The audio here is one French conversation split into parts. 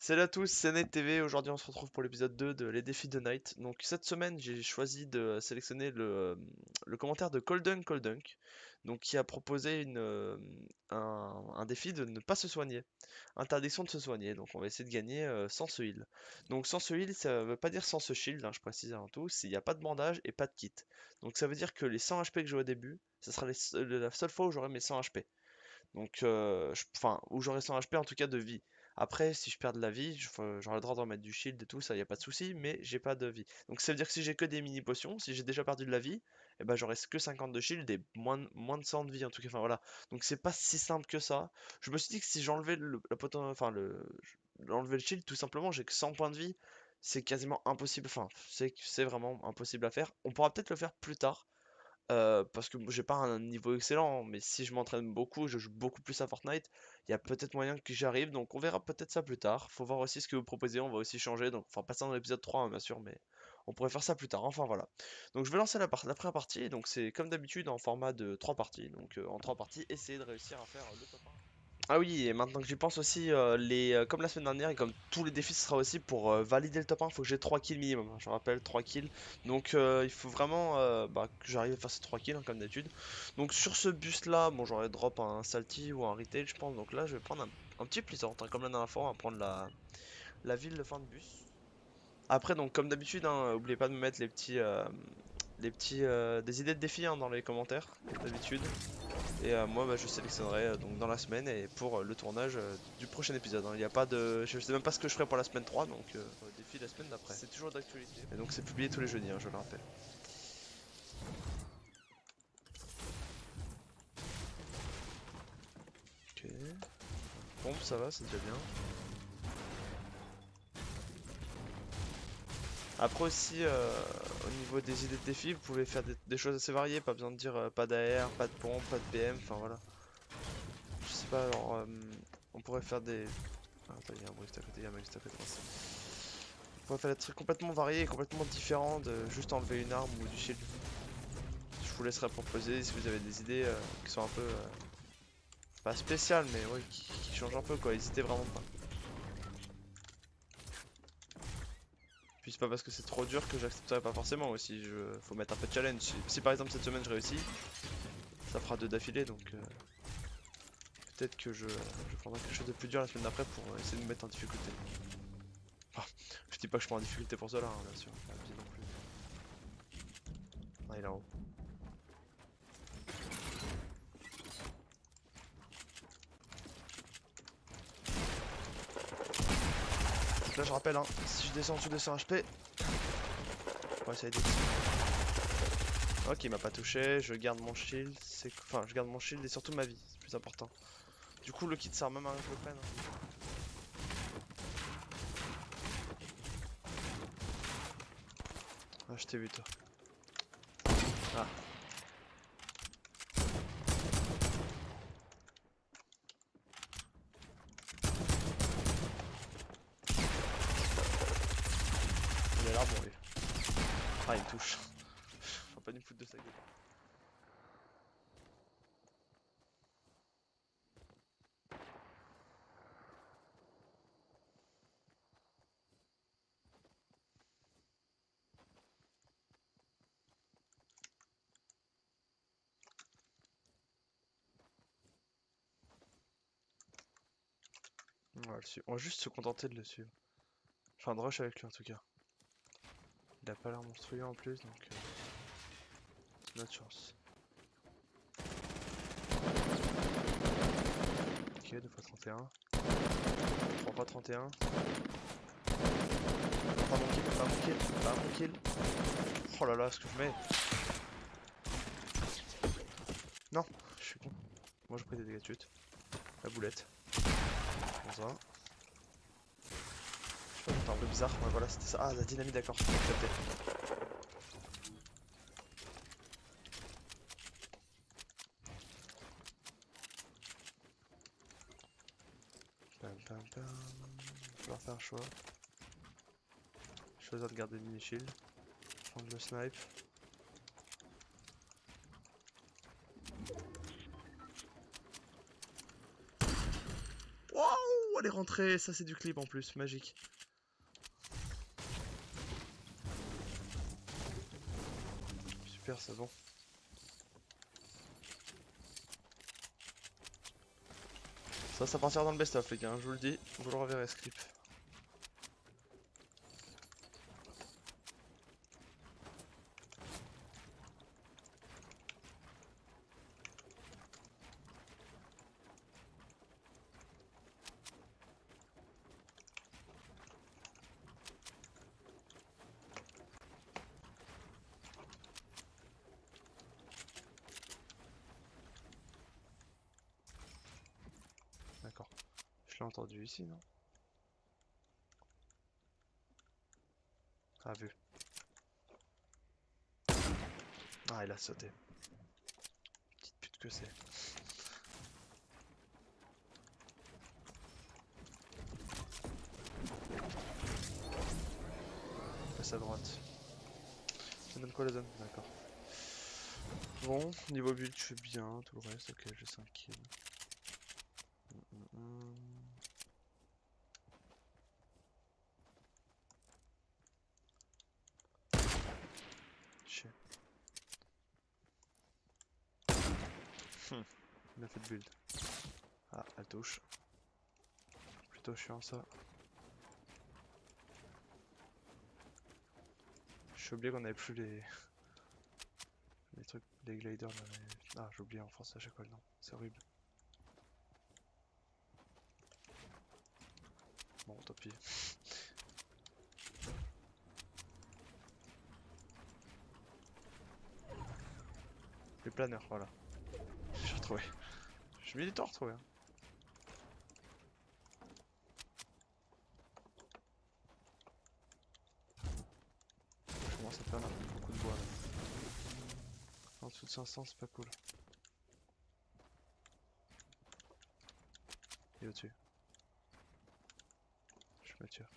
Salut à tous, c'est Night TV. Aujourd'hui, on se retrouve pour l'épisode 2 de Les Défis de Night. Donc, cette semaine, j'ai choisi de sélectionner le commentaire de Coldunk, donc qui a proposé un défi de ne pas se soigner. Interdiction de se soigner. Donc, on va essayer de gagner sans se heal. Donc, sans se heal, ça veut pas dire sans se shield, hein, je précise avant tout. Il n'y a pas de bandage et pas de kit. Donc, ça veut dire que les 100 HP que j'ai au début, ce sera la seule fois où j'aurai mes 100 HP. Donc, enfin, où j'aurai 100 HP en tout cas de vie. Après, si je perds de la vie, j'aurai le droit d'en mettre du shield et tout, ça y a pas de souci, mais j'ai pas de vie. Donc ça veut dire que si j'ai que des mini potions, si j'ai déjà perdu de la vie, et ben j'aurai que 50 de shield et moins de 100 de vie en tout cas. Enfin voilà. Donc c'est pas si simple que ça. Je me suis dit que si j'enlevais j'enlevais le shield, tout simplement, j'ai que 100 points de vie. C'est quasiment impossible. Enfin, c'est vraiment impossible à faire. On pourra peut-être le faire plus tard. Parce que j'ai pas un niveau excellent, mais si je m'entraîne beaucoup, je joue beaucoup plus à Fortnite, il y a peut-être moyen que j'y arrive, donc on verra peut-être ça plus tard. Faut voir aussi ce que vous proposez, on va aussi changer, donc enfin pas ça dans l'épisode 3 hein, bien sûr, mais on pourrait faire ça plus tard, enfin voilà. Donc je vais lancer la première partie, donc c'est comme d'habitude en format de 3 parties, donc en 3 parties, essayez de réussir à faire le top 1. Ah oui, et maintenant que j'y pense aussi, comme la semaine dernière et comme tous les défis, ce sera aussi pour valider le top 1, il faut que j'ai 3 kills minimum, hein, je rappelle 3 kills. Donc il faut vraiment que j'arrive à faire ces 3 kills hein, comme d'habitude. Donc sur ce bus là, bon j'aurais drop un salty ou un retail je pense, donc là je vais prendre un petit plaisant, hein, comme la dernière fois, on va prendre la ville de fin de bus. Après donc comme d'habitude, hein, oubliez pas de me mettre des idées de défis hein, dans les commentaires, comme d'habitude. Et moi, bah, je sélectionnerai donc dans la semaine et pour le tournage du prochain épisode, hein. Il y a pas de, je sais même pas ce que je ferai pour la semaine 3, donc pour le défi la semaine d'après. C'est toujours d'actualité. Et donc c'est publié tous les jeudis, hein, je le rappelle. Ok. Pompe, ça va, c'est déjà bien. Après aussi, au niveau des idées de défis, vous pouvez faire des choses assez variées. Pas besoin de dire pas d'AR, pas de pompe, pas de PM, enfin voilà. Je sais pas, alors on pourrait faire des. Ah, attends, il y a un bruit juste à côté, il y a un mec juste à côté. On pourrait faire des trucs complètement variés et complètement différents de juste enlever une arme ou du shield. Je vous laisserai proposer si vous avez des idées qui sont un peu pas spéciales mais ouais, qui changent un peu quoi, n'hésitez vraiment pas. Puis c'est pas parce que c'est trop dur que j'accepterai pas forcément aussi, faut mettre un peu de challenge. Si par exemple cette semaine je réussis, ça fera 2 d'affilée donc peut-être que je prendrai quelque chose de plus dur la semaine d'après pour essayer de me mettre en difficulté. Enfin, je dis pas que je prends en difficulté pour cela, hein, bien sûr, pas abusé non plus. Ah, il est en haut. Donc là je rappelle, hein, si je descends en dessous de 100 HP, on va essayer d'être. Ok, il m'a pas touché, je garde mon shield, enfin je garde mon shield et surtout ma vie, c'est plus important. Du coup le kit sert même à rien que je le prenne, hein. Ah, je t'ai vu toi. Ah. Il a l'air bon lui. Ah, il me touche. Faut pas nous foutre de sa gueule. On va juste se contenter de le suivre. Enfin de rush avec lui en tout cas. Il a pas l'air monstrueux en plus donc c'est notre chance. Ok, 2 x 31. 3 x 31. Pas mon kill, pas mon kill, pas mon kill. Oh là là, ce que je mets. Non, je suis con. Moi je pris des dégâts de chute. La boulette. Comme ça. Je sais pas, c'était un peu bizarre. Ouais, voilà, c'était ça. Ah, la dynamite, d'accord. Accepté. Pam pam pam. Je vais faire un choix. Choisir de garder le mini shield. Prendre le snipe. Wow, what les rentrer, ça c'est du clip en plus, magique. Super, c'est bon. Ça partira dans le best-of les gars, hein, je vous le dis, vous le reverrez ce clip. D'accord. Je l'ai entendu ici, non? Ah, vu. Ah, il a sauté. Petite pute que c'est. Passe à droite. Ça donne quoi la zone? D'accord. Bon, niveau build, je fais bien. Tout le reste, ok, j'ai 5 kills. Chier. Bien fait de build. Ah, elle touche. Plutôt chiant ça. Je suis oublié qu'on avait plus les trucs, les gliders là. Ah, j'ai oublié en France à chaque fois le nom. C'est horrible. Bon, tant pis. Les planeurs, voilà. J'ai retrouvé. J'ai mis du temps à retrouver. Hein. Je commence à perdre beaucoup de bois là. En dessous de 500, c'est pas cool. Et au-dessus. Je me tire.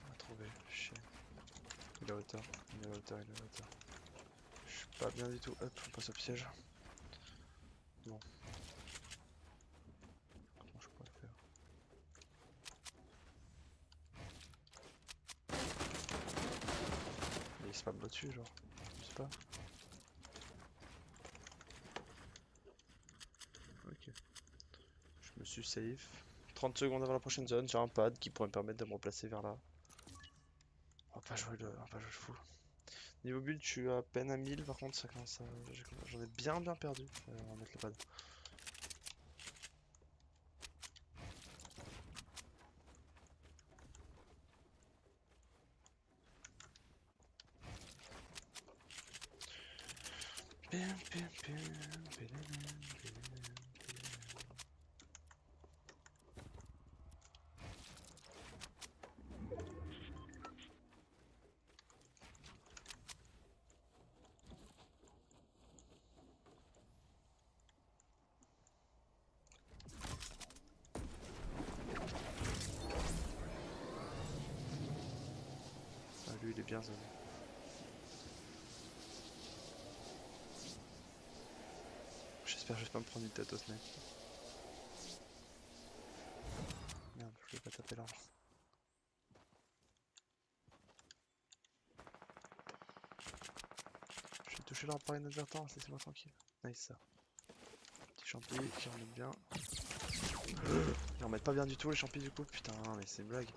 On va trouver. Chier. Il est à hauteur. Il est à hauteur. Il est à hauteur. Je suis pas bien du tout. Hop, on passe au piège. Bon. Comment je pourrais faire? Mais il spam au-dessus, genre. Je sais pas. Ok. Je me suis safe. 30 secondes avant la prochaine zone, j'ai un pad qui pourrait me permettre de me replacer vers là. On va pas jouer le fou. Niveau build, je suis à peine à 1000, par contre ça commence à... J'en ai bien perdu. On va mettre le pad. Ah, lui il est bien zoné. J'espère que je vais pas me prendre une tête au snipe. Merde, je vais pas taper l'arbre. Je vais toucher l'arbre par inadvertance, laissez-moi tranquille. Nice ça. Petit champi qui remettent bien. Ils remettent pas bien du tout les champis du coup, putain mais c'est une blague.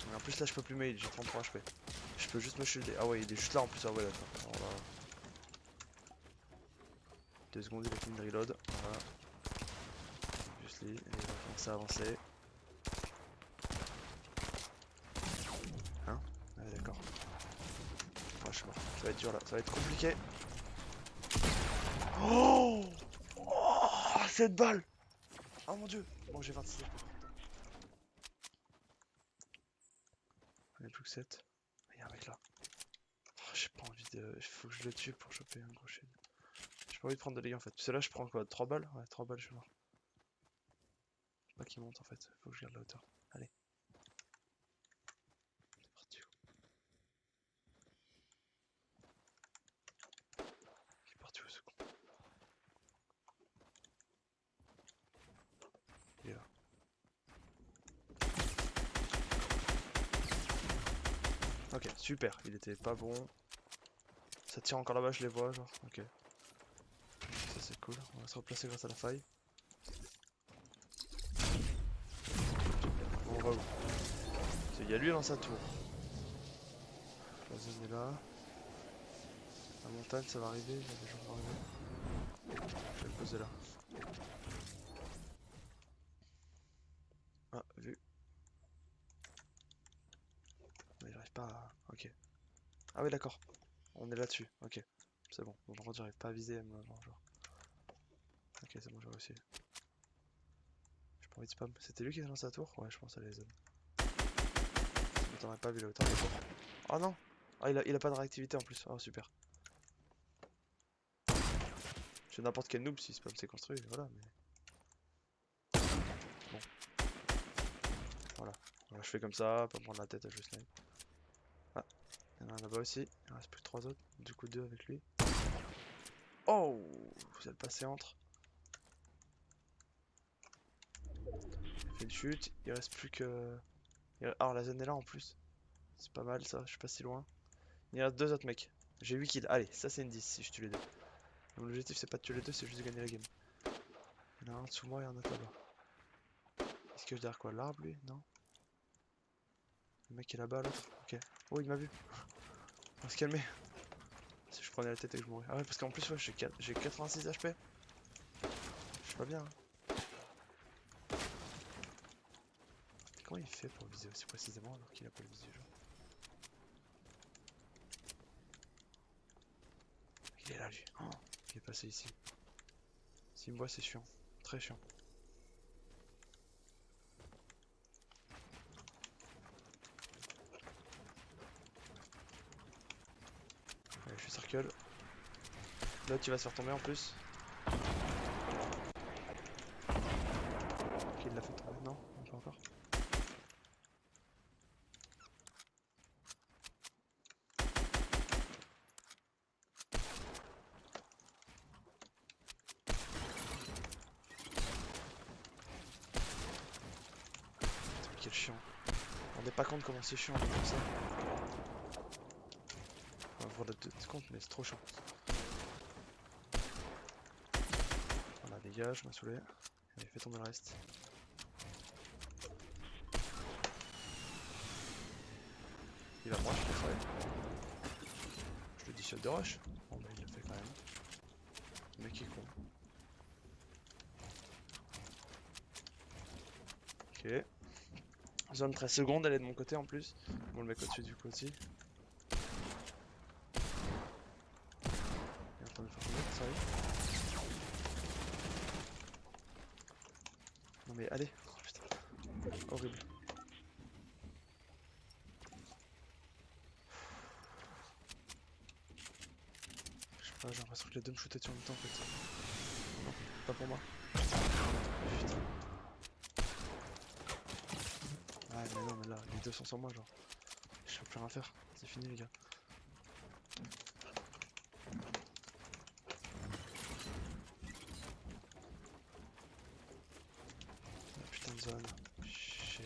Et en plus là je peux plus mail, j'ai 33 HP. Je peux juste me shielder. Ah ouais il est juste là en plus, ah ouais d'accord. Alors là... 2 secondes il a fini de reload. Voilà. Obviously, et il va commencer à avancer. Hein? Ouais d'accord. Ah, je suis mort. Ça va être dur là, ça va être compliqué. Oh, oh 7 balles. Oh mon dieu. Bon j'ai 26 HP. Il n'y a plus que 7. Il y a un mec là. Oh, j'ai pas envie de... Il faut que je le tue pour choper un gros shield. J'ai pas envie de prendre de dégâts en fait. Parce que là je prends quoi? 3 balles? Ouais 3 balles je suis mort. Faut pas qu'il monte en fait. Faut que je garde la hauteur. Allez. C'est parti. Super, il était pas bon. Ça tire encore là-bas, je les vois, genre. Ok. Ça c'est cool. On va se replacer grâce à la faille. Bon, on va où? Il y a lui dans sa tour. La zone est là. La montagne, ça va arriver. Il y a des gens qui vont arriver. Je vais le poser là. Ah, vu. Mais j'arrive pas à... Ok. Ah oui, d'accord. On est là-dessus. Ok. C'est bon. Bon, par contre, j'arrive pas à viser. Moi, genre. Ok, c'est bon, j'ai réussi. J'ai pas envie de spam. C'était lui qui était dans sa tour? Ouais, je pense à les zones. Ça m'étonnerait pas vu la hauteur de la tour. Oh non! Ah, il a pas de réactivité en plus. Oh, super. J'ai n'importe quel noob si spam s'est construit. Voilà, mais. Bon. Voilà. Voilà, je fais comme ça, pas me prendre la tête à jouer snipe. Ah, il y en a un là-bas aussi. Il reste plus que 3 autres. Du coup, 2 avec lui. Oh! Vous allez passer entre. Il fait une chute. Il reste plus que. Ah, la zone est là en plus. C'est pas mal ça, je suis pas si loin. Il reste 2 autres mecs. J'ai 8 kills. Allez, ça c'est une 10 si je tue les deux. Donc l'objectif c'est pas de tuer les deux, c'est juste de gagner la game. Il y en a un dessous moi et un autre là-bas. Est-ce que je derrière quoi? L'arbre lui? Non? Le mec est là-bas l'autre? Ok. Oh, il m'a vu. On va se calmer. Si je prenais la tête et que je mourrais. Ah ouais, parce qu'en plus, ouais, j'ai 86 HP. Je suis pas bien. Hein. Comment il fait pour viser aussi précisément alors qu'il a pas le visu genre? Il est là lui. Oh, il est passé ici. S'il me voit, c'est chiant. Très chiant. Allez, je suis circle. Là, tu vas se faire tomber en plus. Ok, il l'a fait tomber. Non, pas encore. Quel chiant. On n'est pas compte comment c'est chiant comme ça. On va voir la compte, mais c'est trop chiant. Voilà, dégage, m'a saoulé. Allez, fais tomber le reste. Il va me rush, ouais. Je le dis shot de rush. Bon bah il le fait quand même. Le mec est con. Ok. Zone 13 secondes, elle est de mon côté en plus. Bon, le mec au-dessus du coup aussi. Et attends, il faut qu'on mette, ça arrive. Non mais allez. Oh, putain. Horrible. Je sais pas, j'ai l'impression que les deux me shootaient dessus en même temps en fait. Non, pas pour moi. Putain. Ah mais non mais là, les deux sont sur moi genre. Je peux plus rien faire. C'est fini les gars. Ah, putain de zone. Shit.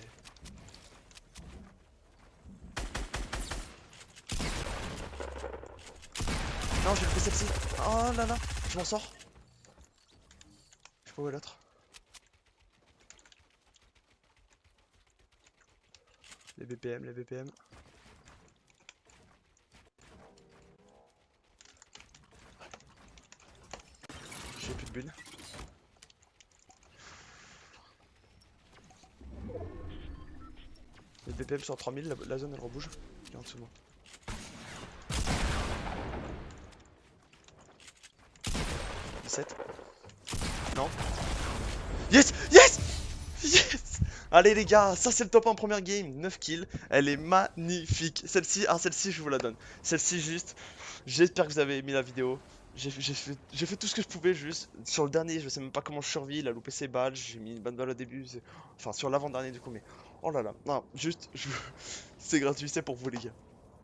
Non, j'ai fait celle-ci. Oh là là, je m'en sors. Je sais pas où est l'autre. Les BPM, les BPM. J'ai plus de bulle. Les BPM sont à 3000, la zone elle rebouge. Il est en dessous de moi. 17. Non. Yes! Yes! Yes! Allez les gars, ça c'est le top 1 première game, 9 kills, elle est magnifique. Celle-ci je vous la donne. Celle-ci juste, j'espère que vous avez aimé la vidéo. J'ai fait tout ce que je pouvais juste. Sur le dernier, je sais même pas comment je survis, il a loupé ses balles, j'ai mis une bonne balle au début. Enfin sur l'avant-dernier du coup, mais oh là là, non, juste, c'est gratuit, c'est pour vous les gars.